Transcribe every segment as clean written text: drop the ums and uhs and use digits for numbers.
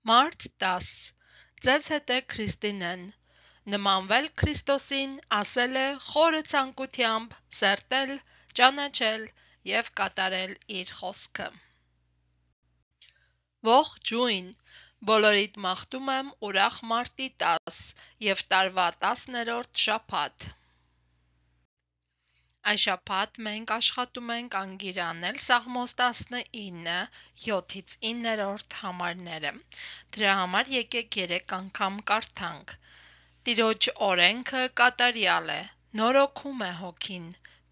Մարտ 10. Ձեզ հետ է Քրիստինեն։ Նմանվել Քրիստոսին, ասել է խորը ցանկությամբ սերտել, ճանաչել և կատարել իր խոսքը։ Ողջույն, բոլորիդ մաղթում եմ ուրախ մարտի 10 և տարվա 10-րդ շաբաթ։ Այս շաբաթ մենք աշխատում ենք անգիրանել Սաղմոս 19, 7-ից 9-րդ համարները։ Դրա համար եկեք 3 անգամ կարդանք։ Տիրոջ օրենքը կատարյալ է, նորոգում է հոգին։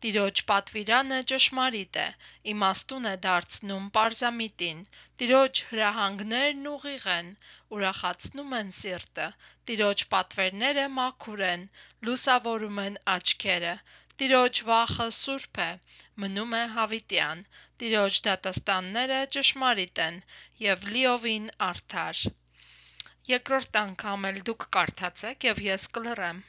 Տիրոջ պատվիրանը ճշմարիտ է, իմաստուն է դարձնում պարզամիտին։ Տիրոջ հրահանգներն ուղիղ են, ուրախացնում են սիրտը։ Տիրոջ պատվերները մաքուր են, լուսավորում են աչքերը։ Տիրոջ վախը սուրբ է, մնում է հավիտյան։ Տիրոջ դատաստանները ճշմարիտ են և լիովին արդար։ Երկրորդ անգամ էլ դուք կարդացեք և ես կլռեմ։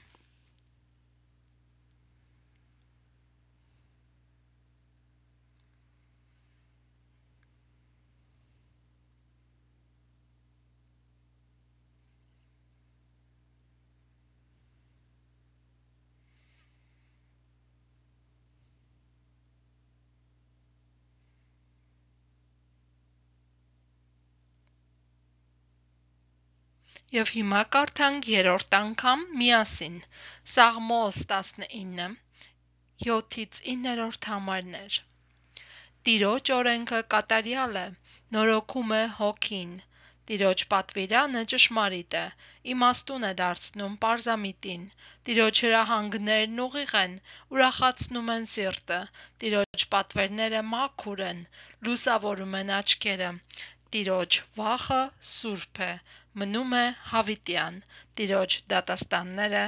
Եվ հիմա կարդանք երրորդ անգամ միասին։ Սաղմոս 19, 7-ից 9-րդ համարներ։ Տիրոջ օրենքը կատարյալ է, նորոգում է հոգին։ Տիրոջ պատվիրանը ճշմարիտ է, իմաստուն է դարձնում պարզամիտին։ Տիրոջ հրահանգներն ուղիղ են, ուրախացնում են սիրտը։ Տիրոջ պատվերները մաքուր են, լուսավորում են աչքերը։ Տիրոջ վախը սուրբ է, մնում է հավիտյան։ Տիրոջ դատաստանները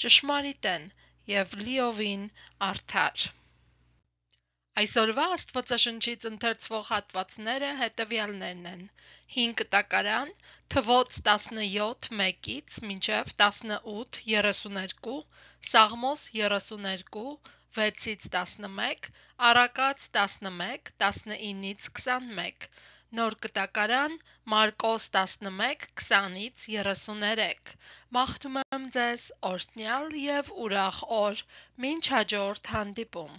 ճշմարիտ են և լիովին արդար։ Այսօրվա Աստվածաշնչից ընթերցվող հատվածները հետևյալներն են. 5 տակարան, Թվոց 17, 1-ից մինչև 18, 32, Սաղմոս 32, 6-ից 11, Առակաց 11, 19-ից 21, Նոր կտակարան, Մարկոս 11, 20-ից 33։ Մաղթում եմ ձեզ օրհնյալ և ուրախ օր, մինչ հաջորդ հանդիպում։